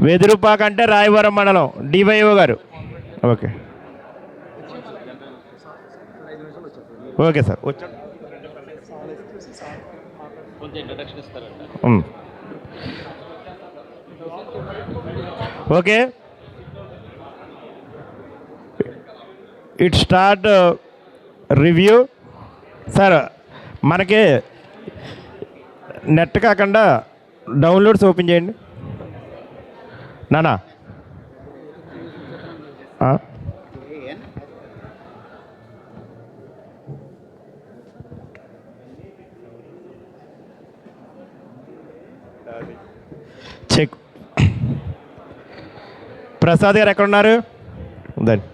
వెదురుపాక అంటే రాయవరం మండలం డివైఓ గారు. ఓకే ఓకే సార్ వచ్చాడు. Okay it start review. Sir మనకి నెట్ కాకుండా డౌన్లోడ్స్ ఓపెన్ చేయండి నానా. చెక్. ప్రసాద్ గారు ఎక్కడున్నారు? దాన్ని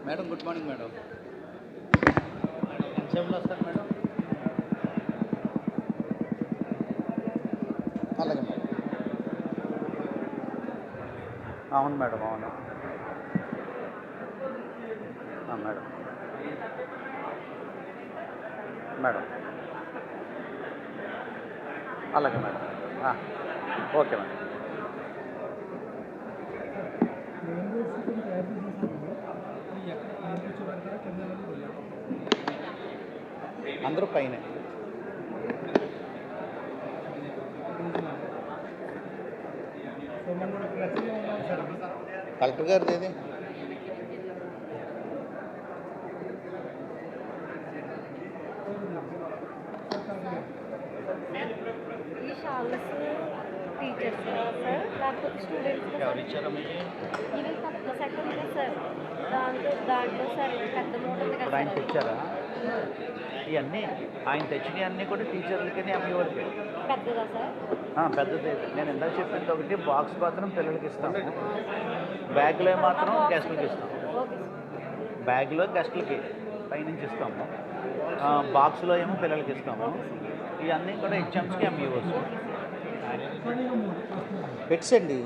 మేడం గుడ్ మార్నింగ్ మేడం. ఎంతసేపులో వస్తారు మేడం? అలాగే మేడం. అవును మేడం అవును మేడం. మేడం అలాగే మేడం. Okay madam. అందరూ పైన. కలెక్టర్ గారిది ఏది? ఎవరు ఇచ్చారా మీకు? ఇప్పుడు ఆయన తెచ్చారా? ఇవన్నీ ఆయన తెచ్చినవి అన్నీ కూడా టీచర్లకి ఎంఈఓలకి పెద్దది. నేను ఇందాక చెప్పింది ఒకటి బాక్స్ మాత్రం పిల్లలకి ఇస్తాము, బ్యాగ్లో మాత్రం గెస్ట్లకి ఇస్తాం. బ్యాగ్లో గెస్ట్లకి పైనుంచి ఇస్తాము, బాక్స్లో ఏమో పిల్లలకి ఇస్తాము. ఇవన్నీ కూడా హెచ్ఎంస్కి ఎంఈఓస్ పెట్టండి.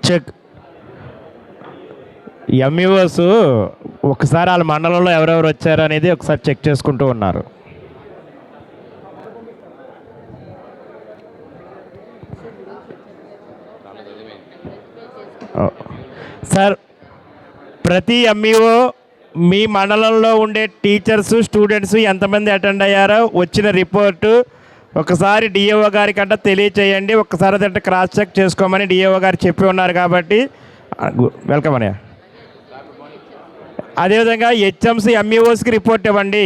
చెక్. ఎంఈఓస్ ఒకసారి వాళ్ళ మండలంలో ఎవరెవరు వచ్చారు అనేది ఒకసారి చెక్ చేసుకుంటూ ఉన్నారు. సార్ ప్రతి ఎంఈఓ మీ మండలంలో ఉండే టీచర్స్ స్టూడెంట్స్ ఎంతమంది అటెండ్ అయ్యారో వచ్చిన రిపోర్టు ఒకసారి డిఏఓ గారికి అంట తెలియచేయండి. ఒకసారి అదంటే క్రాస్ చెక్ చేసుకోమని డిఏఓ గారు చెప్పి ఉన్నారు కాబట్టి వెల్కమ్ అన్నయ్య. అదేవిధంగా హెచ్ఎంసీ ఎంఈఓస్కి రిపోర్ట్ ఇవ్వండి.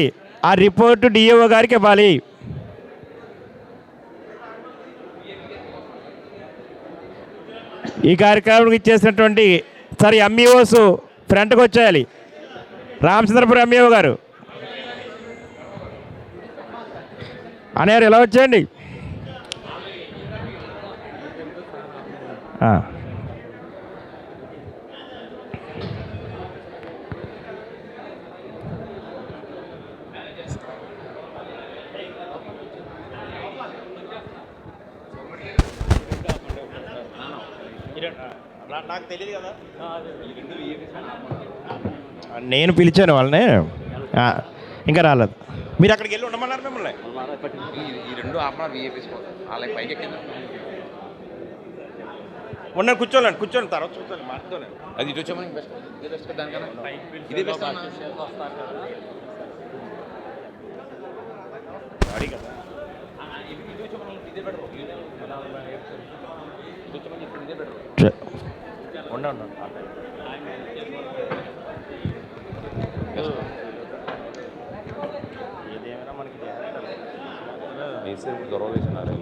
ఆ రిపోర్టు డిఏఓ గారికి ఇవ్వాలి. ఈ కార్యక్రమానికి ఇచ్చేసినటువంటి సార్ ఎంఈఓస్ ఫ్రంట్కి వచ్చేయాలి. రామచంద్రపురం ఎంఈఓ గారు అనేవారు ఎలా వచ్చేయండి. నాకు తెలియదు కదా, నేను పిలిచాను వాళ్ళని, ఇంకా రాలేదు. మీరు అక్కడికి వెళ్ళి ఉండమన్నారు మిమ్మల్ని. ఈ రెండు ఆపణ విఏపీస్ వాళ్ళకి పైకి ఎక్కింది. ఉన్న కూర్చోండి తర్వాత చూస్తాను మాట్లాడలే. అది ఇటు వచ్చామని బెస్ట్, ఇదే బెస్ట్ దానికన్నా ఇదే బెస్ట్ కదా. ఇదే బెటర్, ఇదే బెటర్. ఉండండి. ఏదేమైనా మనకి గొడవ వేసినారు.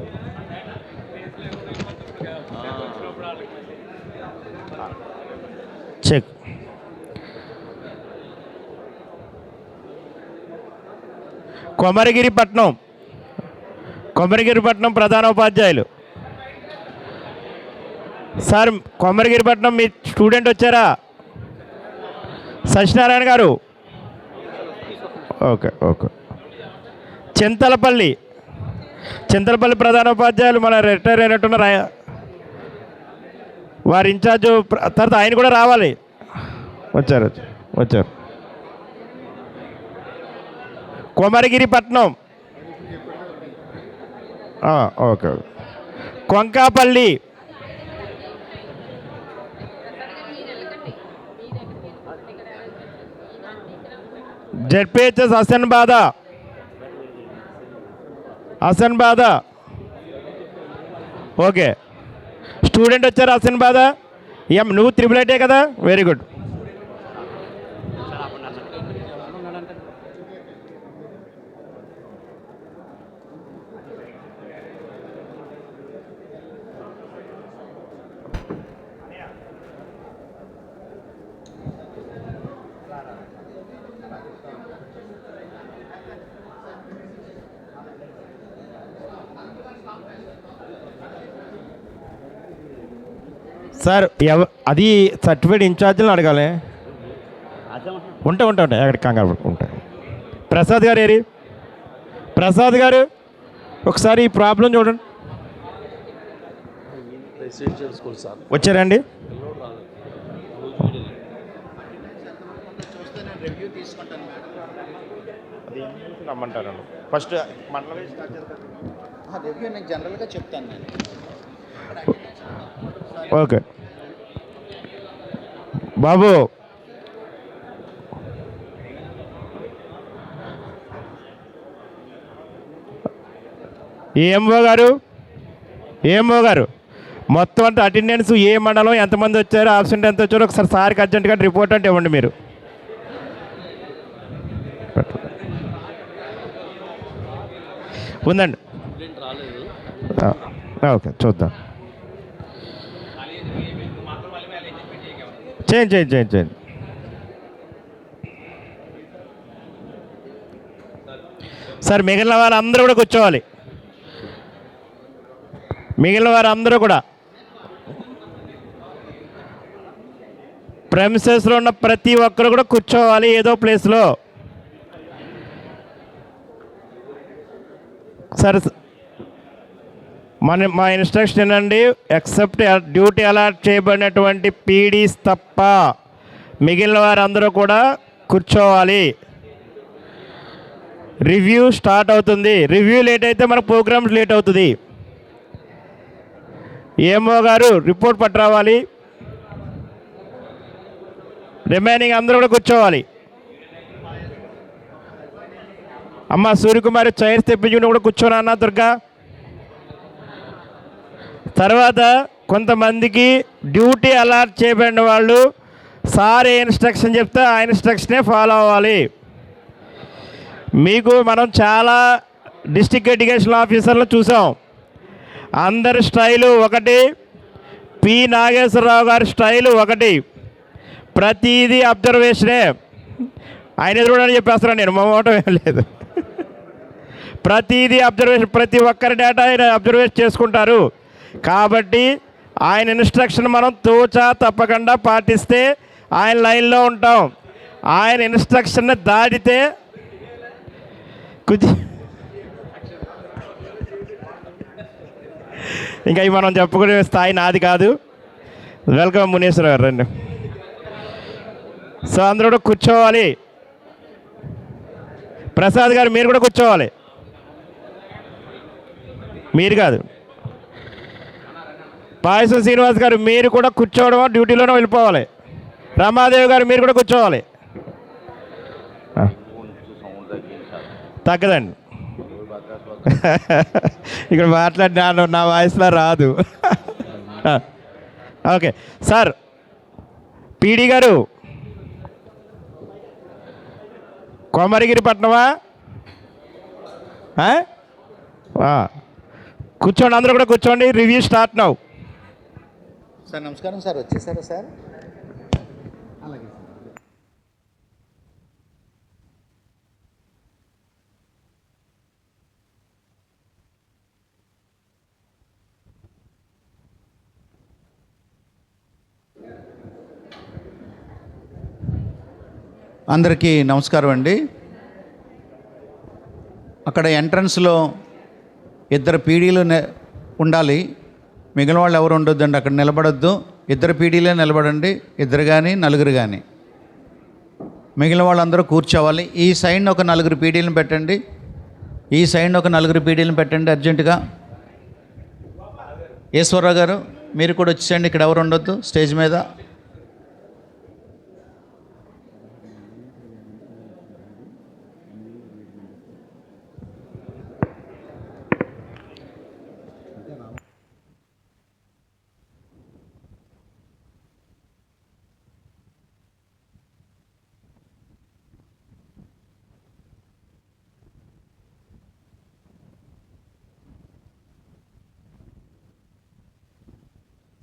చెక్. కొమరగిరిపట్నం ప్రధాన ఉపాధ్యాయులు. సార్ కొమరగిరిపట్నం మీ స్టూడెంట్ వచ్చారా? సత్యనారాయణ గారు. ఓకే. చింతలపల్లి ప్రధాన ఉపాధ్యాయులు మన రిటైర్ అయినట్టున్న వారి ఇన్ఛార్జు తర్వాత ఆయన కూడా రావాలి. వచ్చారు. Komaragiripatnam. Okay. Konkapalli. ZPHS Hasanbada. Okay. Student వచ్చారు హసన్బాద. నువ్వు 888 కదా, వెరీ గుడ్. సార్ అది సర్టిఫైడ్ ఇన్ఛార్జ్ని అడగాలి. ఉంటాయి అక్కడ కంగారు ఉంటాయి. ప్రసాద్ గారు ఒకసారి ఈ ప్రాబ్లం చూడండి. వచ్చారండి? రమ్మంటారు ఫస్ట్ మండలం రివ్యూ నేను జనరల్గా చెప్తాను నేను. ఓకే బాబు. ఏఎంఓ గారు మొత్తం అంటే అటెండెన్స్ ఏ మండలం ఎంతమంది వచ్చారో, ఆబ్సెంట్ ఎంత వచ్చారో ఒకసారి సార్కి అర్జెంటుగా రిపోర్ట్ అంటే ఇవ్వండి మీరు. ఉందండి. ఓకే చూద్దాం. చేయండి. సార్ మిగిలిన వారందరూ కూడా కూర్చోవాలి. ప్రెమిసెస్లో ఉన్న ప్రతి ఒక్కరు కూడా కూర్చోవాలి ఏదో ప్లేస్లో. సార్ మా ఇన్స్ట్రక్షన్ ఏంటండి, ఎక్సెప్ట్ డ్యూటీ అలాట్ చేయబడినటువంటి పీడీస్ తప్ప మిగిలిన వారందరూ కూడా కూర్చోవాలి. రివ్యూ స్టార్ట్ అవుతుంది. రివ్యూ లేట్ అయితే మన ప్రోగ్రామ్స్ లేట్ అవుతుంది. ఏఎంఓ గారు రిపోర్ట్ పట్టురావాలి. రిమైనింగ్ అందరూ కూడా కూర్చోవాలి. అమ్మ సూర్యకుమారి చైర్స్ తెప్పించుకుని కూడా కూర్చోనా అన్న దుర్గా. తర్వాత కొంతమందికి డ్యూటీ అలాట్ చేయబడిన వాళ్ళు సార్ ఏ ఇన్స్ట్రక్షన్ చెప్తే ఆ ఇన్స్ట్రక్షనే ఫాలో అవ్వాలి. మీకు మనం చాలా డిస్ట్రిక్ట్ ఎడ్యుకేషన్ ఆఫీసర్లు చూసాం. అందరి స్టైలు ఒకటి, పి నాగేశ్వరరావు గారి స్టైలు ఒకటి. ప్రతిదీ అబ్జర్వేషనే. ఆయన ఎదురుడని చెప్పేస్తున్నాను నేను, మొమ్మటం ఏం లేదు. ప్రతిదీ అబ్జర్వేషన్, ప్రతి ఒక్కరి డేటా ఆయన అబ్జర్వేషన్ చేసుకుంటారు. కాబట్టి ఆయన ఇన్స్ట్రక్షన్ మనం తూచా తప్పకుండా పాటిస్తే ఆయన లైన్లో ఉంటాం. ఆయన ఇన్స్ట్రక్షన్ దాటితే ఇంకా ఇవి మనం చెప్పుకునే స్థాయి నాది కాదు. వెల్కమ్ మునీశ్వర గారు, రండి. సో అందరూ కూడా కూర్చోవాలి. ప్రసాద్ గారు మీరు కూడా కూర్చోవాలి. మీరు కాదు, పాయసం శ్రీనివాస్ గారు మీరు కూడా కూర్చోవడం, డ్యూటీలోనే వెళ్ళిపోవాలి. రమాదేవి గారు మీరు కూడా కూర్చోవాలి. తగ్గదండి, ఇక్కడ మాట్లాడినా నా వాయిస్లో రాదు. Okay sir. పీడి గారు కోమరిగిరి పట్నమా? కూర్చోండి, అందరూ కూడా కూర్చోండి. Review start now. సార్ నమస్కారం సార్, వచ్చేసారా సార్? అలాగే అందరికీ నమస్కారం అండి. అక్కడ ఎంట్రన్స్లో ఇద్దరు పీడీలు ఉండాలి, మిగిలిన వాళ్ళు ఎవరు ఉండొద్దండి. అక్కడ నిలబడొద్దు, ఇద్దరు పీడీలే నిలబడండి, ఇద్దరు కానీ నలుగురు కానీ. మిగిలిన వాళ్ళందరూ కూర్చోవాలి. ఈ సైడ్ ఒక నలుగురు పీడీలను పెట్టండి, ఈ సైడ్ ఒక నలుగురు పీడీలను పెట్టండి అర్జెంటుగా. ఈశ్వరరావు గారు మీరు కూడా వచ్చేయండి, ఇక్కడ ఎవరు ఉండొద్దు స్టేజ్ మీద.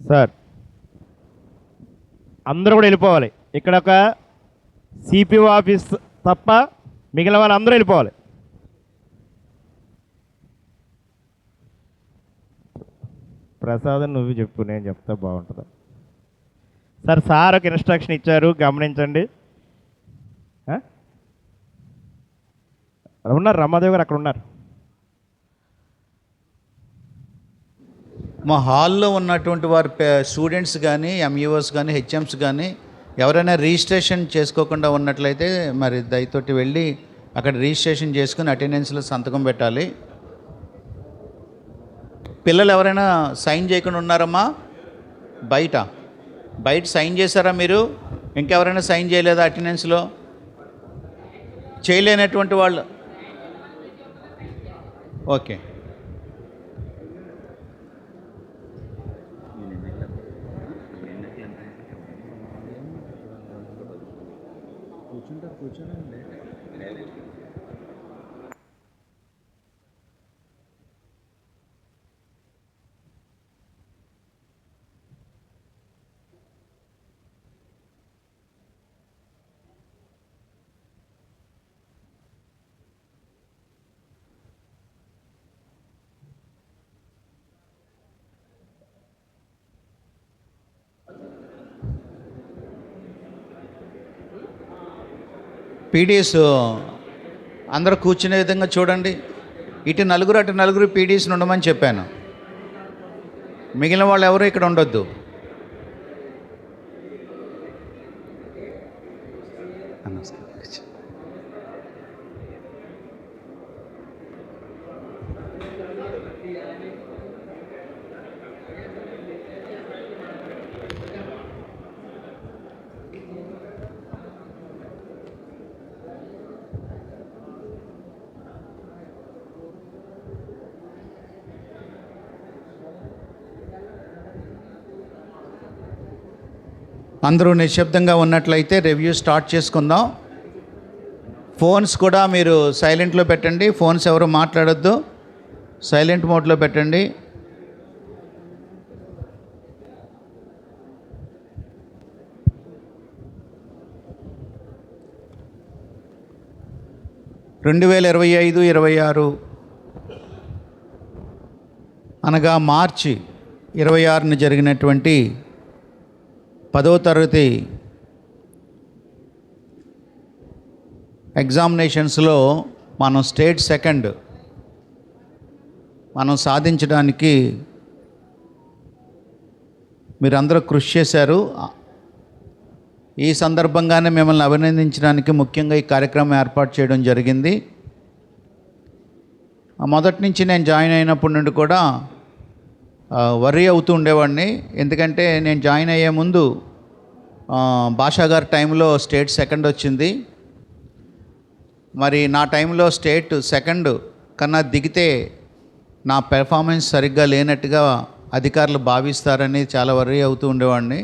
సార్ అందరూ కూడా వెళ్ళిపోవాలి. ఇక్కడ ఒక సిపిఓ ఆఫీస్ తప్ప మిగిలిన వాళ్ళు అందరూ వెళ్ళిపోవాలి. ప్రసాద్ నువ్వు చెప్పు, నేను చెప్తా బాగుంటుంది. సార్ ఒక ఇన్స్ట్రక్షన్ ఇచ్చారు, గమనించండి. ఉన్నారు రమాదేవి గారు అక్కడ ఉన్నారు. మా హాల్లో ఉన్నటువంటి వారి స్టూడెంట్స్ కానీ, ఎంఈఓస్ కానీ, హెచ్ఎంస్ కానీ ఎవరైనా రిజిస్ట్రేషన్ చేసుకోకుండా ఉన్నట్లయితే మరి దయతోటి వెళ్ళి అక్కడ రిజిస్ట్రేషన్ చేసుకుని అటెండెన్స్లో సంతకం పెట్టాలి. పిల్లలు ఎవరైనా సైన్ చేయకుండా ఉన్నారమ్మా? బయట సైన్ చేశారా మీరు? ఇంకెవరైనా సైన్ చేయలేదా అటెండెన్స్లో? చేయలేనటువంటి వాళ్ళు ఓకే. పీడీఎస్ అందరూ కూర్చునే విధంగా చూడండి. ఇటు నలుగురు అటు నలుగురు పీడీఎస్ని ఉండమని చెప్పాను. మిగిలిన వాళ్ళు ఎవరు ఇక్కడ ఉండొద్దు. అందరూ నిశ్శబ్దంగా ఉన్నట్లయితే రివ్యూ స్టార్ట్ చేసుకుందాం. ఫోన్స్ కూడా మీరు సైలెంట్లో పెట్టండి. ఫోన్స్ ఎవరు మాట్లాడొద్దు, సైలెంట్ మోడ్లో పెట్టండి. రెండు 2025-26 అనగా మార్చి 26న జరిగినటువంటి 10వ తరగతి ఎగ్జామినేషన్స్లో మనం స్టేట్ సెకండ్ మనం సాధించడానికి మీరందరూ కృషి చేశారు. ఈ సందర్భంగానే మిమ్మల్ని అభినందించడానికి ముఖ్యంగా ఈ కార్యక్రమం ఏర్పాటు చేయడం జరిగింది. మొదటి నుంచి నేను జాయిన్ అయినప్పటి నుండి కూడా వర్రీ అవుతూ ఉండేవాడిని. ఎందుకంటే నేను జాయిన్ అయ్యే ముందు భాషా గారి టైంలో స్టేట్ సెకండ్ వచ్చింది. మరి నా టైంలో స్టేట్ సెకండ్ కన్నా దిగితే నా పెర్ఫార్మెన్స్ సరిగ్గా లేనట్టుగా అధికారులు భావిస్తారని చాలా వర్రీ అవుతూ ఉండేవాడిని.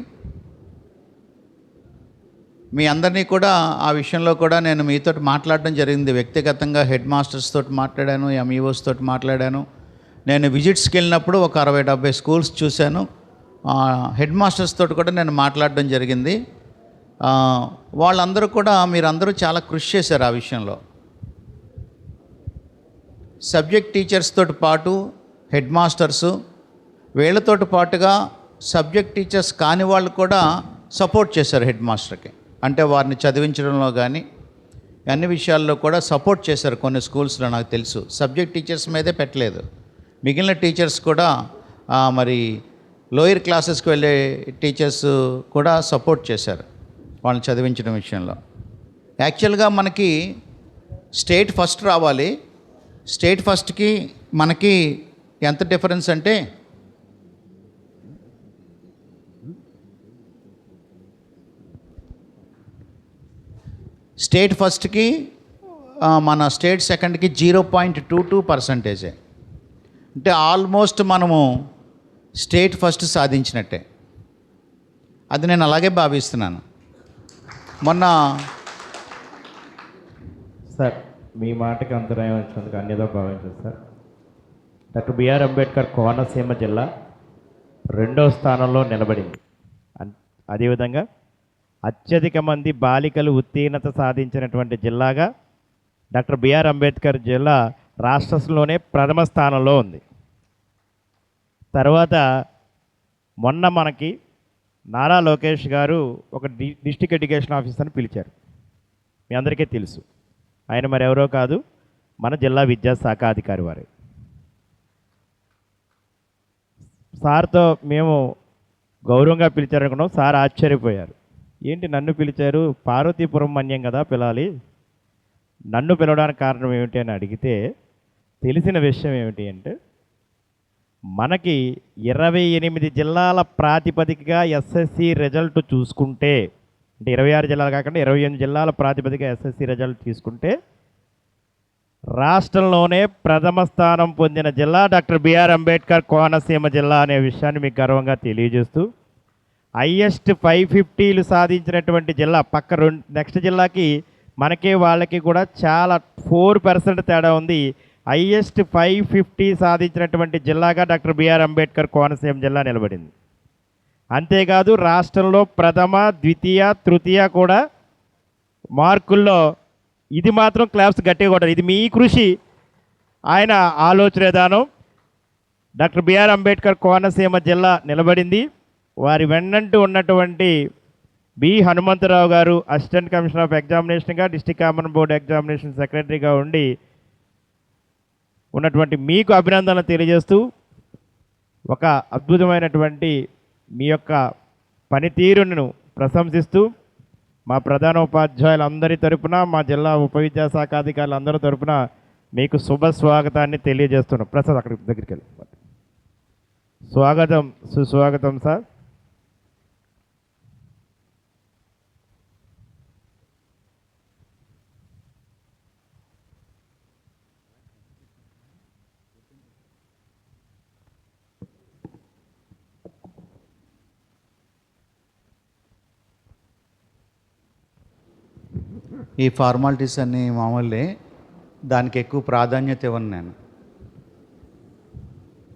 మీ అందరినీ కూడా ఆ విషయంలో కూడా నేను మీతో మాట్లాడడం జరిగింది. వ్యక్తిగతంగా హెడ్ మాస్టర్స్ తోటి మాట్లాడాను, ఎంఈఓస్ తోటి మాట్లాడాను. నేను విజిట్స్కి వెళ్ళినప్పుడు ఒక 60-70 స్కూల్స్ చూశాను. హెడ్ మాస్టర్స్ తోటి కూడా నేను మాట్లాడడం జరిగింది. వాళ్ళందరూ కూడా మీరందరూ చాలా కృషి చేశారు ఆ విషయంలో. సబ్జెక్ట్ టీచర్స్ తోటి పాటు హెడ్ మాస్టర్సు, వీళ్ళతోటి పాటుగా సబ్జెక్ట్ టీచర్స్ కాని వాళ్ళు కూడా సపోర్ట్ చేశారు హెడ్ మాస్టర్కి. అంటే వారిని చదివించడంలో కానీ అన్ని విషయాల్లో కూడా సపోర్ట్ చేశారు. కొన్ని స్కూల్స్లో నాకు తెలుసు సబ్జెక్ట్ టీచర్స్ మీదే పెట్టలేదు. మిగిలిన టీచర్స్ కూడా మరి లోయర్ క్లాసెస్కి వెళ్ళే టీచర్స్ కూడా సపోర్ట్ చేశారు వాళ్ళని చదివించడం విషయంలో. యాక్చువల్గా మనకి స్టేట్ ఫస్ట్ రావాలి. స్టేట్ ఫస్ట్కి మనకి ఎంత డిఫరెన్స్ అంటే స్టేట్ ఫస్ట్కి మన స్టేట్ సెకండ్కి 0.22%. అంటే ఆల్మోస్ట్ మనము స్టేట్ ఫస్ట్ సాధించినట్టే. అది నేను అలాగే భావిస్తున్నాను. మొన్న సార్ మీ మాటకి అంతరాయం వచ్చినందుకు అన్యదా భావించారు sir. Doctor B R Ambedkar Konaseema జిల్లా 2వ స్థానంలో నిలబడింది. అదేవిధంగా అత్యధిక మంది బాలికలు ఉత్తీర్ణత సాధించినటువంటి జిల్లాగా డాక్టర్ బిఆర్ అంబేద్కర్ జిల్లా రాష్ట్రంలోనే ప్రథమ స్థానంలో ఉంది. తర్వాత మొన్న మనకి నారా లోకేష్ గారు ఒక డిస్ట్రిక్ట్ ఎడ్యుకేషన్ ఆఫీసర్ని పిలిచారు. మీ అందరికీ తెలుసు. ఆయన మరెవరో కాదు, మన జిల్లా విద్యాశాఖ అధికారి వారే. సార్తో మేము గౌరవంగా పిలిచారనుకున్నాం. సార్ ఆశ్చర్యపోయారు. ఏంటి నన్ను పిలిచారు, పార్వతీపురం మన్యం కదా పిలాలి, నన్ను పిలవడానికి కారణం ఏమిటి అని అడిగితే తెలిసిన విషయం ఏమిటి అంటే మనకి 28 జిల్లాల ప్రాతిపదికగా ఎస్ఎస్సి రిజల్ట్ చూసుకుంటే, అంటే 26 జిల్లాలు కాకుండా 28 జిల్లాల ప్రాతిపదిక ఎస్ఎస్సి రిజల్ట్ తీసుకుంటే రాష్ట్రంలోనే ప్రథమ స్థానం పొందిన జిల్లా డాక్టర్ బిఆర్ అంబేద్కర్ కోనసీమ జిల్లా అనే విషయాన్ని మీకు గర్వంగా తెలియజేస్తూ, హైయెస్ట్ 550లు సాధించినటువంటి జిల్లా పక్క నెక్స్ట్ జిల్లాకి మనకే వాళ్ళకి కూడా చాలా 4% తేడా ఉంది. హైయెస్ట్ 550 సాధించినటువంటి జిల్లాగా డాక్టర్ బిఆర్ అంబేద్కర్ కోనసీమ జిల్లా నిలబడింది. అంతేకాదు రాష్ట్రంలో ప్రథమ, ద్వితీయ, తృతీయ కూడా మార్కుల్లో ఇది మాత్రం క్లాప్స్ గట్టిగా కొట్టారు. ఇది మీ కృషి, ఆయన ఆలోచన విధానం. డాక్టర్ బిఆర్ అంబేద్కర్ కోనసీమ జిల్లా నిలబడింది. వారి వెన్నంటూ ఉన్నటువంటి బి హనుమంతరావు గారు అసిస్టెంట్ కమిషనర్ ఆఫ్ ఎగ్జామినేషన్గా, డిస్ట్రిక్ట్ కామన్ బోర్డ్ ఎగ్జామినేషన్ సెక్రటరీగా ఉండి ఉన్నటువంటి మీకు అభినందనలు తెలియజేస్తూ, ఒక అద్భుతమైనటువంటి మీ యొక్క పనితీరును ప్రశంసిస్తూ మా ప్రధాన ఉపాధ్యాయులందరి తరపున, మా జిల్లా ఉప విద్యాశాఖ అధికారులందరి తరపున మీకు శుభ స్వాగతాన్ని తెలియజేస్తున్నాం. ప్రసాద్ అక్కడి దగ్గరికి వెళ్ళి స్వాగతం, సుస్వాగతం సార్. ఈ ఫార్మాలిటీస్ అన్నీ మామూలే, దానికి ఎక్కువ ప్రాధాన్యత ఇవ్వను నేను.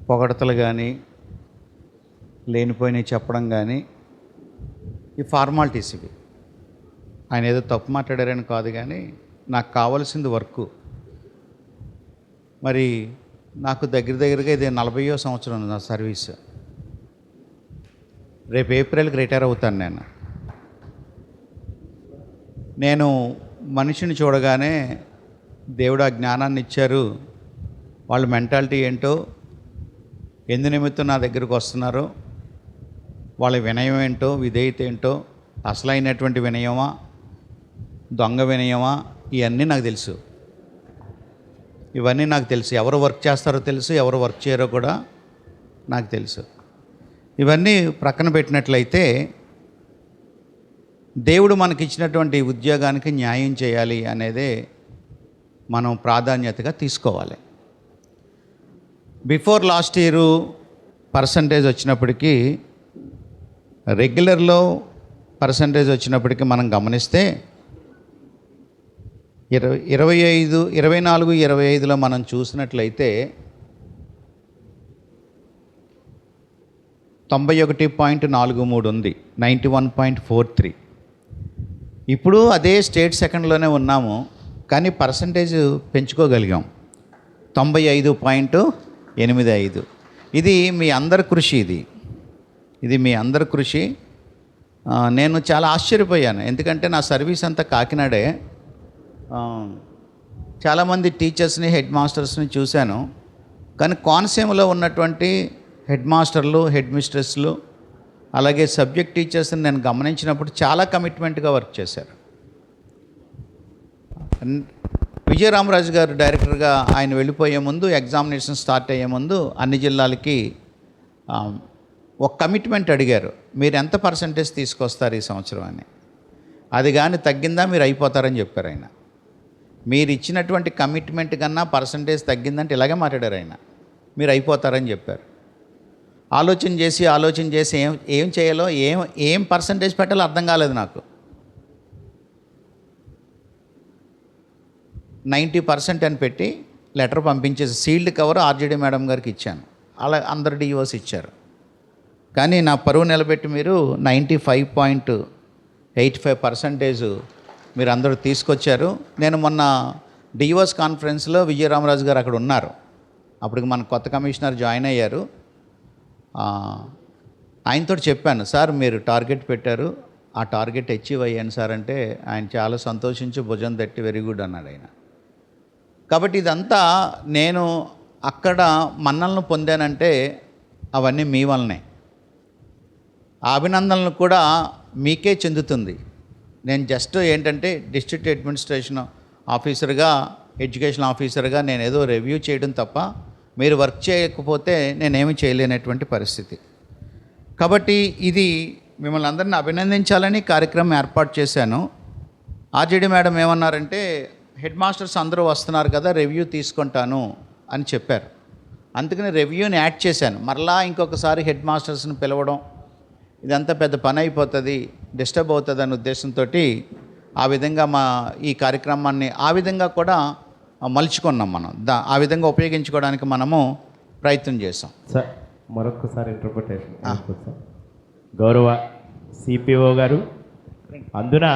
పొగడతలు కానీ లేనిపోయినవి చెప్పడం కానీ ఈ ఫార్మాలిటీస్ ఇవి. ఆయన ఏదో తప్పు మాట్లాడారని కాదు, కానీ నాకు కావాల్సింది వర్క్. మరి నాకు దగ్గరగా ఇది 40వ సంవత్సరం నా సర్వీస్. రేపు ఏప్రిల్కి రిటైర్ అవుతాను నేను మనిషిని చూడగానే దేవుడు ఆ జ్ఞానాన్ని ఇచ్చారు. వాళ్ళ మెంటాలిటీ ఏంటో, ఎందు నిమిత్తం నా దగ్గరకు వస్తున్నారో, వాళ్ళ వినయం ఏంటో, విధేయత ఏంటో, అసలైనటువంటి వినయమా, దొంగ వినయమా, ఇవన్నీ నాకు తెలుసు. ఇవన్నీ నాకు తెలుసు. ఎవరు వర్క్ చేస్తారో తెలుసు, ఎవరు వర్క్ చేయరో కూడా నాకు తెలుసు. ఇవన్నీ ప్రక్కన పెట్టినట్లయితే దేవుడు మనకిచ్చినటువంటి ఉద్యోగానికి న్యాయం చేయాలి అనేదే మనం ప్రాధాన్యతగా తీసుకోవాలి. బిఫోర్ లాస్ట్ ఇయర్ పర్సంటేజ్ వచ్చినప్పటికీ, రెగ్యులర్లో పర్సంటేజ్ వచ్చినప్పటికీ మనం గమనిస్తే 24-25లో మనం చూసినట్లయితే 91.43 ఉంది, 91.43. ఇప్పుడు అదే స్టేట్ సెకండ్లోనే ఉన్నాము, కానీ పర్సంటేజ్ పెంచుకోగలిగాం 95.85. ఇది మీ అందరి కృషి. ఇది మీ అందరి కృషి. నేను చాలా ఆశ్చర్యపోయాను, ఎందుకంటే నా సర్వీస్ అంతా కాకినాడే. చాలామంది టీచర్స్ని, హెడ్ మాస్టర్స్ని చూశాను, కానీ కోనసీమలో ఉన్నటువంటి హెడ్ మాస్టర్లు, హెడ్ మిస్ట్రెస్లు, అలాగే సబ్జెక్ట్ టీచర్స్ని నేను గమనించినప్పుడు చాలా కమిట్మెంట్గా వర్క్ చేశారు. విజయరామరాజు గారు డైరెక్టర్గా ఆయన వెళ్ళిపోయే ముందు, ఎగ్జామినేషన్ స్టార్ట్ అయ్యే ముందు అన్ని జిల్లాలకి ఒక కమిట్మెంట్ అడిగారు, మీరు ఎంత పర్సంటేజ్ తీసుకొస్తారు ఈ సంవత్సరం అని. అది కానీ తగ్గిందా మీరు అయిపోతారని చెప్పారు ఆయన. మీరు ఇచ్చినటువంటి కమిట్మెంట్ కన్నా పర్సంటేజ్ తగ్గిందంటే ఇలాగే మాట్లాడారు ఆయన, మీరు అయిపోతారని చెప్పారు. ఆలోచన చేసి ఏం చేయాలో, ఏం పర్సంటేజ్ పెట్టాలో అర్థం కాలేదు నాకు. 90% అని పెట్టి లెటర్ పంపించేసి సీల్డ్ కవర్ ఆర్జేడీ మేడం గారికి ఇచ్చాను. అలా అందరు డిఓస్ ఇచ్చారు. కానీ నా పరువు నిలబెట్టి మీరు 95.85% మీరు అందరూ తీసుకొచ్చారు. నేను మొన్న డిఓస్ కాన్ఫరెన్స్లో విజయరామరాజు గారు అక్కడ ఉన్నారు. అప్పటికి మన కొత్త కమిషనర్ జాయిన్ అయ్యారు. ఆయనతో చెప్పాను, సార్ మీరు టార్గెట్ పెట్టారు, ఆ టార్గెట్ అచీవ్ అయ్యాను సార్ అంటే ఆయన చాలా సంతోషించి భుజం తట్టి వెరీ గుడ్ అన్నాడు ఆయన. కాబట్టి ఇదంతా నేను అక్కడ మన్నలను పొందానంటే అవన్నీ మీ వల్లనే. ఆ అభినందనలు కూడా మీకే చెందుతుంది. నేను జస్ట్ ఏంటంటే డిస్ట్రిక్ట్ అడ్మినిస్ట్రేషన్ ఆఫీసర్గా, ఎడ్యుకేషన్ ఆఫీసర్గా నేను ఏదో రివ్యూ చేయడం తప్ప, మీరు వర్క్ చేయకపోతే నేనేమి చేయలేనటువంటి పరిస్థితి. కాబట్టి ఇది మిమ్మల్ని అందరిని అభినందించాలని కార్యక్రమం ఏర్పాటు చేశాను. ఆర్జేడీ మేడం ఏమన్నారంటే, హెడ్ మాస్టర్స్ అందరూ వస్తున్నారు కదా, రివ్యూ తీసుకుంటాను అని చెప్పారు. అందుకని రివ్యూని యాడ్ చేశాను. మరలా ఇంకొకసారి హెడ్ మాస్టర్స్ని పిలవడం ఇదంతా పెద్ద పని అయిపోతుంది, డిస్టర్బ్ అవుతుంది అనే ఉద్దేశంతో ఆ విధంగా ఈ కార్యక్రమాన్ని ఆ విధంగా కూడా మలుచుకున్నాం. మనం ఆ విధంగా ఉపయోగించుకోవడానికి మనము ప్రయత్నం చేసాం. సార్ మరొకసారి ఇంటర్ప్రిటేషన్. గౌరవ సిపిఓ గారు, అందున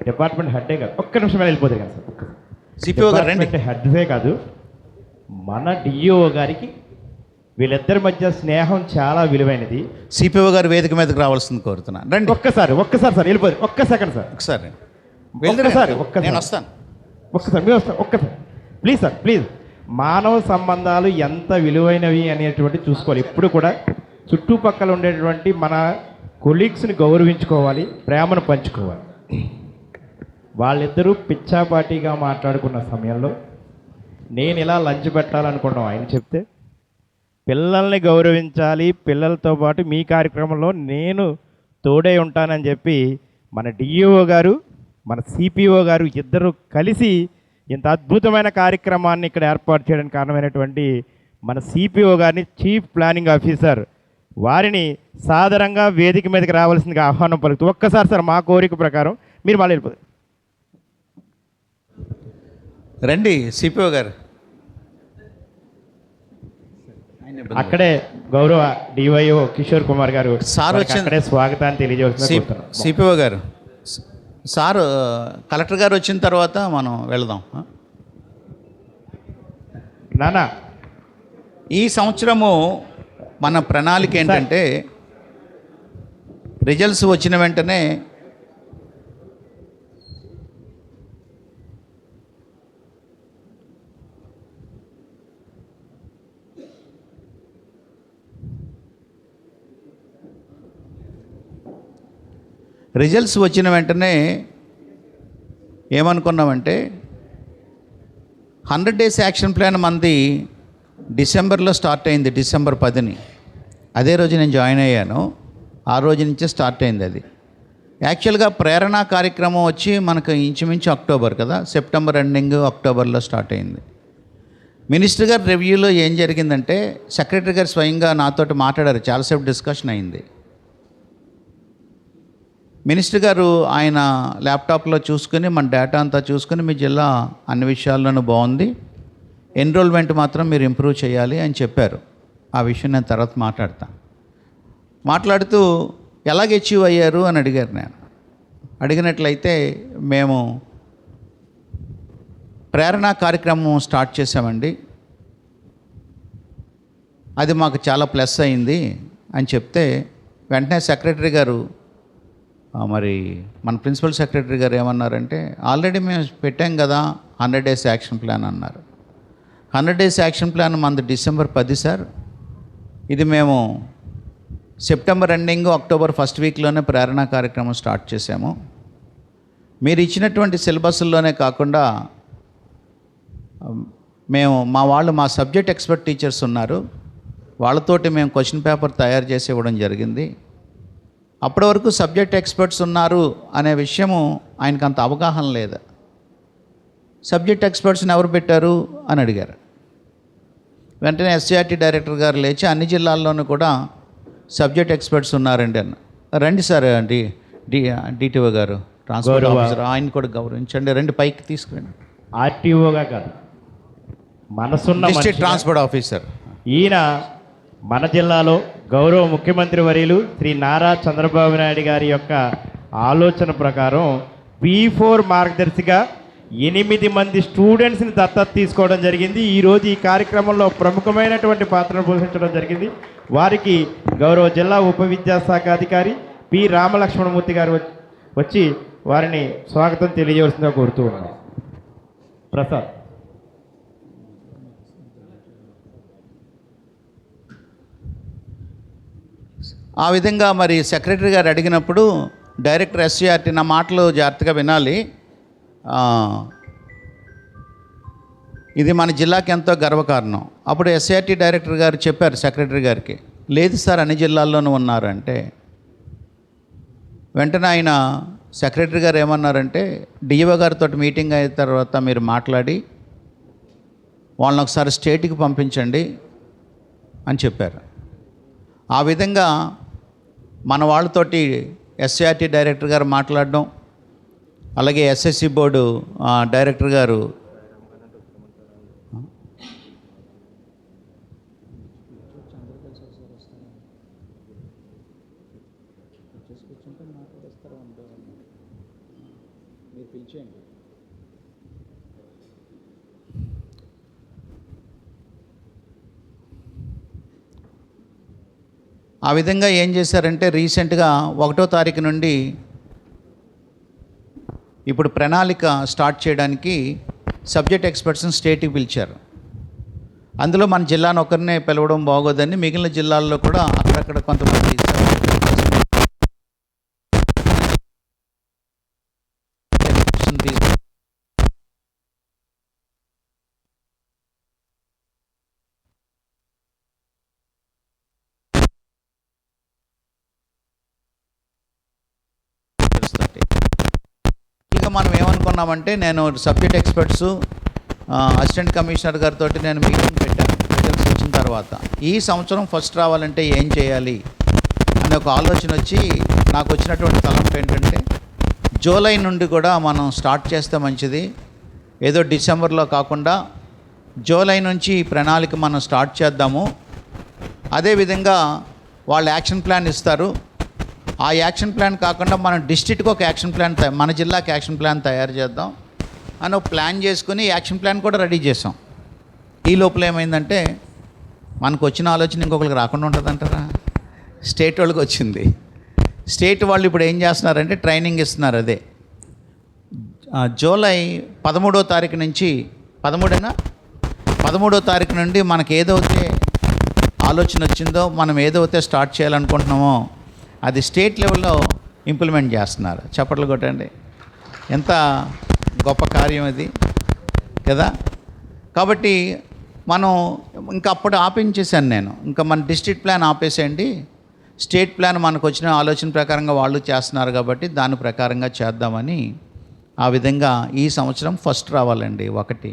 డిపార్ట్మెంట్ హెడ్డే కాదు, ఒక్క నిమిషం వెళ్ళిపోతే కదా సార్, సిపిఓ గారు రండి. హెడ్దే కాదు, మన డిఈఓ గారికి వీళ్ళిద్దరి మధ్య స్నేహం చాలా విలువైనది. సిపిఓ గారు వేదిక మీదకి రావాల్సింది కోరుతున్నాను. రండి. ఒక్కసారి సార్ వెళ్ళిపోదు. ఒక్క సెకండ్ సార్, ఒకసారి నేను వస్తాను. ఒక్కసారి మీరు వస్తారు. ఒక్కసారి ప్లీజ్ సార్, ప్లీజ్. మానవ సంబంధాలు ఎంత విలువైనవి అనేటువంటి చూసుకోవాలి. ఎప్పుడు కూడా చుట్టుపక్కల ఉండేటువంటి మన కొలీగ్స్ని గౌరవించుకోవాలి, ప్రేమను పంచుకోవాలి. వాళ్ళిద్దరూ పిచ్చాపాటిగా మాట్లాడుకున్న సమయంలో నేను ఇలా లంచ్ పెట్టాలనుకున్నాం. ఆయన చెప్తే పిల్లల్ని గౌరవించాలి, పిల్లలతో పాటు మీ కార్యక్రమంలో నేను తోడై ఉంటానని చెప్పి మన డిఈఓ గారు, మన సిపిఓ గారు ఇద్దరు కలిసి ఇంత అద్భుతమైన కార్యక్రమాన్ని ఇక్కడ ఏర్పాటు చేయడానికి కారణమైనటువంటి మన సిపిఓ గారిని, చీఫ్ ప్లానింగ్ ఆఫీసర్ వారిని సాదరంగా వేదిక మీదకి రావాల్సిందిగా ఆహ్వానం పలుకుతూ, ఒక్కసారి సార్ మా కోరిక ప్రకారం మీరు మళ్ళీ వెళ్ళిపోతారు. రండి సిపిఓ గారు. అక్కడే గౌరవ డివైఓ కిషోర్ కుమార్ గారు సార్ వచ్చి అక్కడే స్వాగతాన్ని తెలియజేస్తున్నారు. సిపిఓ గారు, సార్ కలెక్టర్ గారు వచ్చిన తర్వాత మనం వెళదాం. నానా, ఈ సంవత్సరము మన ప్రణాళిక ఏంటంటే రిజల్ట్స్ వచ్చిన వెంటనే ఏమనుకున్నామంటే 100 డేస్ యాక్షన్ ప్లాన్ మనది డిసెంబర్లో స్టార్ట్ అయింది, డిసెంబర్ 10ని. అదే రోజు నేను జాయిన్ అయ్యాను. ఆ రోజు నుంచే స్టార్ట్ అయింది అది. యాక్చువల్గా ప్రేరణ కార్యక్రమం వచ్చి మనకు ఇంచుమించు అక్టోబర్ కదా, సెప్టెంబర్ ఎండింగ్ అక్టోబర్లో స్టార్ట్ అయింది. మినిస్టర్ గారి రివ్యూలో ఏం జరిగిందంటే సెక్రటరీ గారు స్వయంగా నాతోటి మాట్లాడారు, చాలాసేపు డిస్కషన్ అయింది. మినిస్టర్ గారు ఆయన ల్యాప్టాప్లో చూసుకుని మన డేటా అంతా చూసుకుని మీ జిల్లా అన్ని విషయాల్లోనూ బాగుంది, ఎన్రోల్మెంట్ మాత్రం మీరు ఇంప్రూవ్ చేయాలి అని చెప్పారు. ఆ విషయం నేను తర్వాత మాట్లాడుతూ ఎలాగ అచీవ్ అయ్యారు అని అడిగారు. నేను అడిగినట్లయితే మేము ప్రేరణ కార్యక్రమం స్టార్ట్ చేసామండి, అది మాకు చాలా ప్లస్ అయింది అని చెప్తే వెంటనే సెక్రటరీ గారు మరి మన ప్రిన్సిపల్ సెక్రటరీ గారు ఏమన్నారంటే ఆల్రెడీ మేము పెట్టాం కదా 100 డేస్ యాక్షన్ ప్లాన్ అన్నారు. 100 డేస్ యాక్షన్ ప్లాన్ మనది డిసెంబర్ 10 సార్, ఇది మేము సెప్టెంబర్ ఎండింగ్ అక్టోబర్ ఫస్ట్ వీక్లోనే ప్రేరణ కార్యక్రమం స్టార్ట్ చేసాము. మీరు ఇచ్చినటువంటి సిలబస్ల్లోనే కాకుండా మేము మా సబ్జెక్ట్ ఎక్స్పర్ట్ టీచర్స్ ఉన్నారు, వాళ్ళతోటి మేము క్వశ్చన్ పేపర్ తయారు చేసి ఇవ్వడం జరిగింది. అప్పటి వరకు సబ్జెక్ట్ ఎక్స్పర్ట్స్ ఉన్నారు అనే విషయము ఆయనకు అంత అవగాహన లేదు. సబ్జెక్ట్ ఎక్స్పర్ట్స్ని ఎవరు పెట్టారు అని అడిగారు. వెంటనే ఎస్సీఆర్టీ డైరెక్టర్ గారు లేచి అన్ని జిల్లాల్లోనూ కూడా సబ్జెక్ట్ ఎక్స్పర్ట్స్ ఉన్నారండి అన్న. రండి సార్ డిటిఓ గారు, ట్రాన్స్పోర్ట్ ఆఫీసర్, ఆయన కూడా గౌరవించండి, రండి పైకి తీసుకురండి. ఆర్టీఓగా కాదు, మనసున్న డిస్ట్రిక్ట్ ట్రాన్స్పోర్ట్ ఆఫీసర్. ఈయన మన జిల్లాలో గౌరవ ముఖ్యమంత్రి వర్యులు శ్రీ నారా చంద్రబాబు నాయుడు గారి యొక్క ఆలోచన ప్రకారం P4 మార్గదర్శిగా 8 మంది స్టూడెంట్స్ని దత్తత తీసుకోవడం జరిగింది. ఈరోజు ఈ కార్యక్రమంలో ప్రముఖమైనటువంటి పాత్రను పోషించడం జరిగింది. వారికి గౌరవ జిల్లా ఉప విద్యాశాఖ అధికారి పి రామలక్ష్మణమూర్తి గారు వచ్చి వారిని స్వాగతం తెలియజేయవలసిందిగా కోరుతూ ఉన్నాం. ప్రసాద్. ఆ విధంగా మరి సెక్రటరీ గారు అడిగినప్పుడు డైరెక్టర్ ఎస్సీఆర్టీ, నా మాటలు జాగ్రత్తగా వినాలి, ఇది మన జిల్లాకి ఎంతో గర్వకారణం. అప్పుడు ఎస్సీఆర్టీ డైరెక్టర్ గారు చెప్పారు సెక్రటరీ గారికి, లేదు సార్ అన్ని జిల్లాల్లోనూ ఉన్నారు అంటే, వెంటనే ఆయన సెక్రటరీ గారు ఏమన్నారంటే డిఈఓ గారితో మీటింగ్ అయిన తర్వాత మీరు మాట్లాడి వాళ్ళని ఒకసారి స్టేట్కి పంపించండి అని చెప్పారు. ఆ విధంగా మన వాళ్ళతోటి ఎస్సీఆర్టీ డైరెక్టర్ గారు మాట్లాడడం, అలాగే ఎస్ఎస్సి బోర్డు డైరెక్టర్ గారు ఆ విధంగా ఏం చేశారంటే రీసెంట్గా 1వ తారీఖు నుండి ఇప్పుడు ప్రణాళిక స్టార్ట్ చేయడానికి సబ్జెక్ట్ ఎక్స్పర్ట్స్ని స్టేట్కి పిలిచారు. అందులో మన జిల్లాను ఒకరినే పిలవడం బాగోదని మిగిలిన జిల్లాల్లో కూడా అక్కడక్కడ కొంతమంది మనం ఏమనుకున్నామంటే, నేను సబ్జెక్ట్ ఎక్స్పర్ట్స్ అసిస్టెంట్ కమిషనర్ గారితో నేను మీటింగ్ పెట్టాను రిజల్ట్స్ వచ్చిన తర్వాత. ఈ సంవత్సరం ఫస్ట్ రావాలంటే ఏం చేయాలి అనే ఒక ఆలోచన వచ్చి నాకు వచ్చినటువంటి తలంపు ఏంటంటే, జూలై నుండి కూడా మనం స్టార్ట్ చేస్తే మంచిది, ఏదో డిసెంబర్లో కాకుండా జూలై నుంచి ఈ ప్రణాళిక మనం స్టార్ట్ చేద్దాము. అదేవిధంగా వాళ్ళు యాక్షన్ ప్లాన్ ఇస్తారు, ఆ యాక్షన్ ప్లాన్ కాకుండా మనం డిస్ట్రిక్ట్కి ఒక యాక్షన్ ప్లాన్, మన జిల్లాకి యాక్షన్ ప్లాన్ తయారు చేద్దాం అని ఒక ప్లాన్ చేసుకుని యాక్షన్ ప్లాన్ కూడా రెడీ చేసాం. ఈ లోపల ఏమైందంటే మనకు వచ్చిన ఆలోచన ఇంకొకరికి రాకుండా ఉంటుందంటారా, స్టేట్ వాళ్ళకి వచ్చింది. స్టేట్ వాళ్ళు ఇప్పుడు ఏం చేస్తున్నారంటే ట్రైనింగ్ ఇస్తున్నారు. అదే జూలై 13వ తారీఖు నుంచి 13వ తారీఖు నుండి మనకు ఏదైతే ఆలోచన వచ్చిందో, మనం ఏదైతే స్టార్ట్ చేయాలనుకుంటున్నామో అది స్టేట్ లెవెల్లో ఇంప్లిమెంట్ చేస్తున్నారు. చప్పట్లు కొట్టండి. ఎంత గొప్ప కార్యం అది కదా. కాబట్టి మనం ఇంకా అప్పుడు ఆపించేశాను నేను. ఇంకా మన డిస్ట్రిక్ట్ ప్లాన్ ఆపేసేయండి, స్టేట్ ప్లాన్ మనకు వచ్చిన ఆలోచన ప్రకారంగా వాళ్ళు చేస్తున్నారు కాబట్టి దాని ప్రకారంగా చేద్దామని ఆ విధంగా ఈ సంవత్సరం ఫస్ట్ రావాలండి. ఒకటి.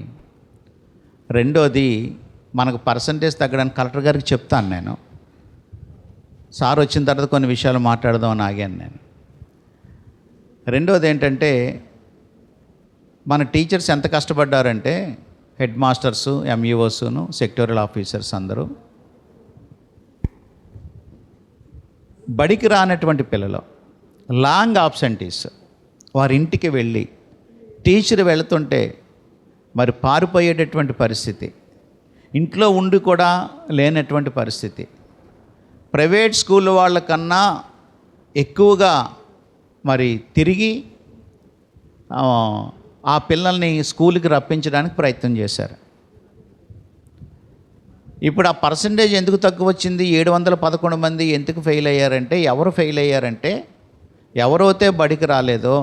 రెండోది, మనకు పర్సంటేజ్ తగ్గడానికి కలెక్టర్ గారికి చెప్తాను నేను. సార్ వచ్చిన తర్వాత కొన్ని విషయాలు మాట్లాడదామని ఆగాను నేను. రెండోది ఏంటంటే, మన టీచర్స్ ఎంత కష్టపడ్డారంటే, హెడ్ మాస్టర్సు, ఎంఈఓస్ను, సెక్టోరియల్ ఆఫీసర్స్ అందరూ బడికి రానటువంటి పిల్లలు, లాంగ్ ఆబ్సెంటీస్, వారి ఇంటికి వెళ్ళి టీచర్ వెళుతుంటే మరి పారిపోయేటటువంటి పరిస్థితి, ఇంట్లో ఉండి కూడా లేనటువంటి పరిస్థితి, ప్రైవేట్ స్కూల్ వాళ్ళకన్నా ఎక్కువగా మరి తిరిగి ఆ పిల్లల్ని స్కూల్కి రప్పించడానికి ప్రయత్నం చేశారు. ఇప్పుడు ఆ పర్సంటేజ్ ఎందుకు తక్కువ వచ్చింది? 711 మంది ఎందుకు ఫెయిల్ అయ్యారంటే, ఎవరు ఫెయిల్ అయ్యారంటే, ఎవరైతే బడికి రాలేదో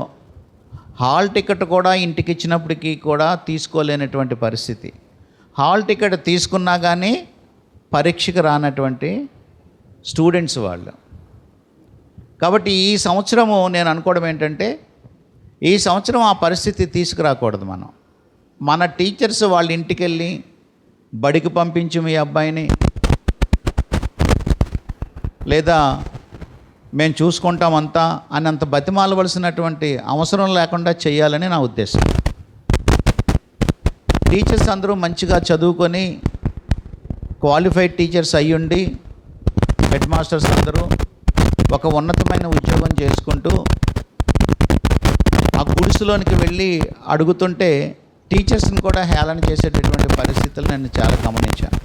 హాల్ టికెట్ కూడా ఇంటికి ఇచ్చినప్పటికీ కూడా తీసుకోలేనటువంటి పరిస్థితి, హాల్ టికెట్ తీసుకున్నా కానీ పరీక్షకు రానటువంటి స్టూడెంట్స్ వాళ్ళు. కాబట్టి ఈ సంవత్సరము నేను అనుకోవడం ఏంటంటే, ఈ సంవత్సరం ఆ పరిస్థితి తీసుకురాకూడదు. మన టీచర్స్ వాళ్ళ ఇంటికి వెళ్ళి బడికి పంపించి మీ అబ్బాయిని, లేదా మేము చూసుకుంటామంతా అని అంత బతిమాలవలసినటువంటి అవసరం లేకుండా చేయాలని నా ఉద్దేశం. టీచర్స్ అందరూ మంచిగా చదువుకొని క్వాలిఫైడ్ టీచర్స్ అయ్యుండి, హెడ్ మాస్టర్స్ అందరూ ఒక ఉన్నతమైన ఉద్యోగం చేసుకుంటూ ఆ గుడిసెలోనికి వెళ్ళి అడుగుతుంటే టీచర్స్ని కూడా హేళన చేసేటటువంటి పరిస్థితులు నేను చాలా గమనించాను.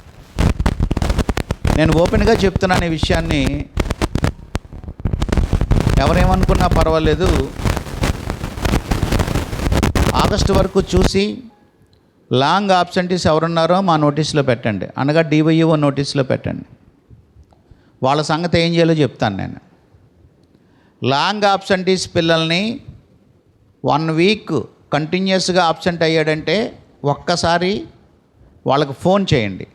నేను ఓపెన్గా చెప్తున్నాను ఈ విషయాన్ని. ఎవరేమనుకున్నా పర్వాలేదు, ఆగస్టు వరకు చూసి లాంగ్ ఆబ్సెంటీస్ ఎవరున్నారో మా నోటీస్లో పెట్టండి, అనగా డివైఓ నోటీస్లో పెట్టండి. వాళ్ళ సంగతి ఏం చేయాలో చెప్తాను నేను. లాంగ్ ఆబ్సెంటీస్ పిల్లల్ని 1 వీక్ కంటిన్యూస్గా ఆబ్సెంట్ అయ్యాడంటే ఒక్కసారి వాళ్ళకు ఫోన్ చేయండి.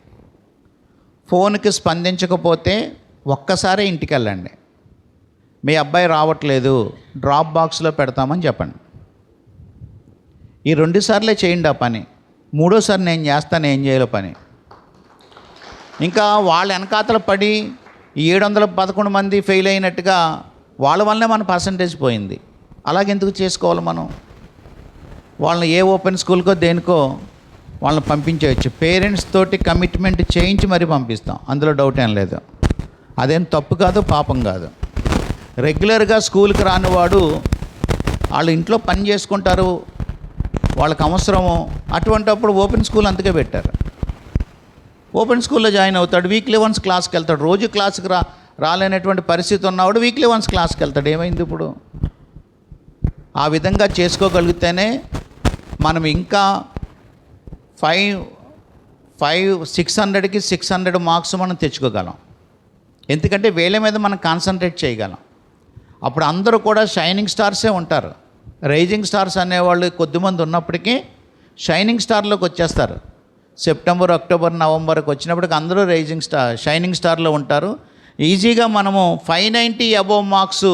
ఫోన్కి స్పందించకపోతే ఒక్కసారి ఇంటికి వెళ్ళండి, మీ అబ్బాయి రావట్లేదు, డ్రాప్ బాక్స్లో పెడతామని చెప్పండి. ఈ 2 సార్లే చేయండి ఆ పని. 3ఓసారి నేను చేస్తాను ఏం చేయాలో పని. ఇంకా వాళ్ళ వెనకాతల పడి 711 మంది ఫెయిల్ అయినట్టుగా వాళ్ళ వల్లనే మన పర్సంటేజ్ పోయింది. అలాగెందుకు చేసుకోవాలి మనం? వాళ్ళని ఏ ఓపెన్ స్కూల్కో దేనికో వాళ్ళని పంపించేయచ్చు. పేరెంట్స్ తోటి కమిట్మెంట్ చేయించి మరీ పంపిస్తాం, అందులో డౌట్ ఏం లేదు. అదేం తప్పు కాదు, పాపం కాదు. రెగ్యులర్గా స్కూల్కి రానివాడు వాళ్ళు ఇంట్లో పని చేసుకుంటారు, వాళ్ళకి అవసరము. అటువంటప్పుడు ఓపెన్ స్కూల్ అందుకే పెట్టారు. ఓపెన్ స్కూల్లో జాయిన్ అవుతాడు, వీక్లీ వన్స్ క్లాస్కి వెళ్తాడు. రోజు క్లాస్కి రాలేనటువంటి పరిస్థితి ఉన్నవాడు వీక్లీ వన్స్ క్లాస్కి వెళ్తాడు. ఏమైంది ఇప్పుడు? ఆ విధంగా చేసుకోగలిగితేనే మనం ఇంకా 600కి 600 మార్క్స్ మనం తెచ్చుకోగలం. ఎందుకంటే వేల మీద మనం కాన్సన్ట్రేట్ చేయగలం. అప్పుడు అందరూ కూడా షైనింగ్ స్టార్సే ఉంటారు. రైజింగ్ స్టార్స్ అనేవాళ్ళు కొద్దిమంది ఉన్నప్పటికీ షైనింగ్ స్టార్లోకి వచ్చేస్తారు. సెప్టెంబర్, అక్టోబర్, నవంబర్కి వచ్చినప్పటికి అందరూ షైనింగ్ స్టార్లో ఉంటారు. ఈజీగా మనము 590 అబోవ్ మార్క్స్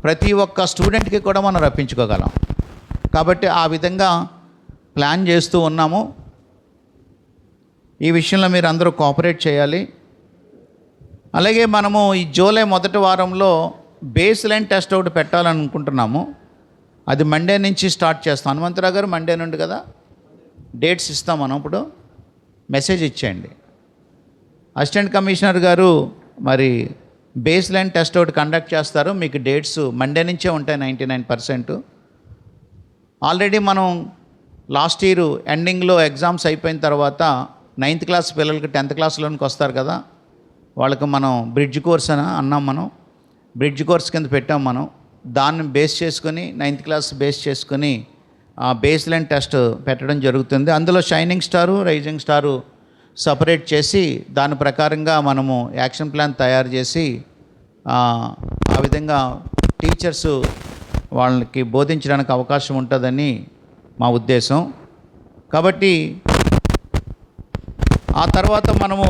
ప్రతి ఒక్క స్టూడెంట్కి కూడా మనం రప్పించుకోగలం. కాబట్టి ఆ విధంగా ప్లాన్ చేస్తూ ఉన్నాము. ఈ విషయంలో మీరు అందరూ కోఆపరేట్ చేయాలి. అలాగే మనము ఈ జూలై మొదటి వారంలో బేస్ లైన్ టెస్ట్ ఒకటి పెట్టాలనుకుంటున్నాము. అది మండే నుంచి స్టార్ట్ చేస్తాం. హనుమంతరావు గారు మండే నుండి కదా డేట్స్ ఇస్తాం. మనం ఇప్పుడు మెసేజ్ ఇచ్చేయండి. అసిస్టెంట్ కమిషనర్ గారు మరి బేస్ లైన్ టెస్ట్ ఒకటి కండక్ట్ చేస్తారు. మీకు డేట్స్ మండే నుంచే ఉంటాయి 99%. ఆల్రెడీ మనం లాస్ట్ ఇయర్ ఎండింగ్లో ఎగ్జామ్స్ అయిపోయిన తర్వాత 9th క్లాస్ పిల్లలకి 10th క్లాస్లోనికి వస్తారు కదా, వాళ్ళకి మనం బ్రిడ్జ్ కోర్స్ అని అన్నాం. మనం బ్రిడ్జ్ కోర్స్ కింద పెట్టాం మనం. దాన్ని బేస్ చేసుకొని 9th క్లాస్ బేస్ చేసుకొని బేస్ లైన్ టెస్ట్ పెట్టడం జరుగుతుంది. అందులో shining star, rising star separate చేసి దాని ప్రకారంగా మనము యాక్షన్ ప్లాన్ తయారు చేసి ఆ విధంగా టీచర్స్ వాళ్ళకి బోధించడానికి అవకాశం ఉంటుందని మా ఉద్దేశం. కాబట్టి ఆ తర్వాత మనము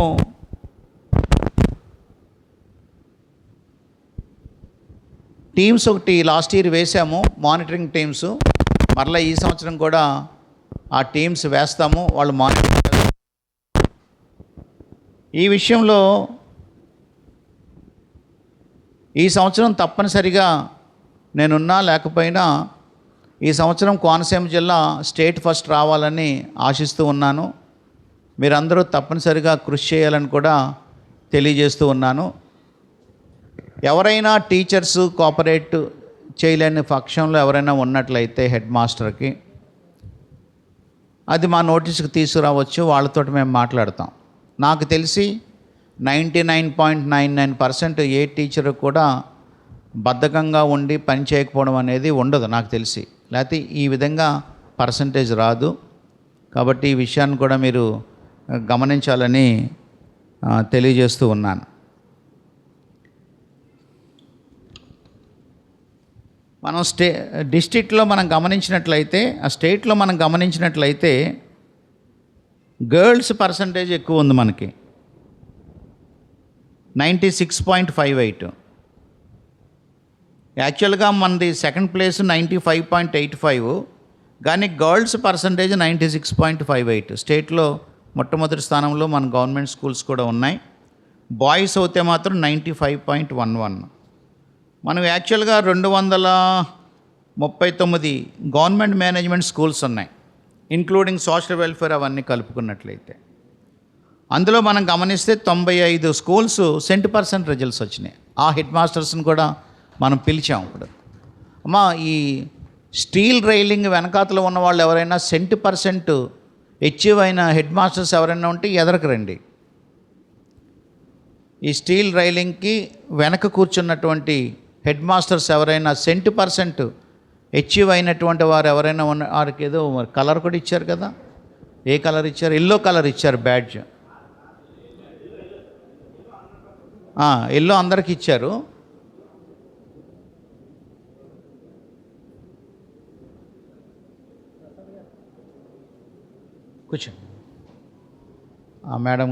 టీమ్స్ ఒకటి లాస్ట్ ఇయర్ వేసాము, మానిటరింగ్ టీమ్స్. మరలా ఈ సంవత్సరం కూడా ఆ టీమ్స్ వేస్తాము, వాళ్ళు మానిటర్. ఈ విషయంలో ఈ సంవత్సరం తప్పనిసరిగా నేనున్నా లేకపోయినా ఈ సంవత్సరం కోనసీమ జిల్లా స్టేట్ ఫస్ట్ రావాలని ఆశిస్తూ ఉన్నాను. మీరందరూ తప్పనిసరిగా కృషి చేయాలని కూడా తెలియజేస్తూ ఉన్నాను. ఎవరైనా టీచర్స్ కోఆపరేట్ చేయలేని పక్షంలో ఎవరైనా ఉన్నట్లయితే హెడ్ మాస్టర్కి అది మా నోటీస్కి తీసుకురావచ్చు, వాళ్ళతో మేము మాట్లాడతాం. నాకు తెలిసి 99.99% ఏ టీచర్ కూడా బద్ధకంగా ఉండి పని చేయకపోవడం అనేది ఉండదు నాకు తెలిసి, లేకపోతే ఈ విధంగా పర్సంటేజ్ రాదు. కాబట్టి ఈ విషయాన్ని కూడా మీరు గమనించాలని తెలియజేస్తూ ఉన్నాను. మనం డిస్ట్రిక్ట్లో మనం గమనించినట్లయితే, ఆ స్టేట్లో మనం గమనించినట్లయితే గర్ల్స్ పర్సంటేజ్ ఎక్కువ ఉంది మనకి, 96.58. యాక్చువల్గా మనది సెకండ్ ప్లేస్ 95.85, కానీ గర్ల్స్ పర్సంటేజ్ 96.58. స్టేట్లో మొట్టమొదటి స్థానంలో మన గవర్నమెంట్ స్కూల్స్ కూడా ఉన్నాయి. బాయ్స్ అయితే మాత్రం 95.11. మనం యాక్చువల్గా 239 గవర్నమెంట్ మేనేజ్మెంట్ స్కూల్స్ ఉన్నాయి, ఇంక్లూడింగ్ సోషల్ వెల్ఫేర్ అవన్నీ కలుపుకున్నట్లయితే. అందులో మనం గమనిస్తే 95 స్కూల్స్ 100% రిజల్ట్స్ వచ్చినాయి. ఆ హెడ్ మాస్టర్స్ని కూడా మనం పిలిచాం. ఇప్పుడు అమ్మా, ఈ స్టీల్ రైలింగ్ వెనకాతలో ఉన్న వాళ్ళు ఎవరైనా 100% అచీవ్ అయిన హెడ్ మాస్టర్స్ ఎవరైనా ఉంటే ఎదరకు రండి. ఈ స్టీల్ రైలింగ్కి వెనక కూర్చున్నటువంటి హెడ్ మాస్టర్స్ ఎవరైనా 100% అచీవ్ అయినటువంటి వారు ఎవరైనా ఉన్న వారికి ఏదో కలర్ కూడా ఇచ్చారు కదా, ఏ కలర్ ఇచ్చారు? ఎల్లో కలర్ ఇచ్చారు బ్యాడ్జ్. ఎల్లో అందరికి ఇచ్చారు. కూర్చో, మేడం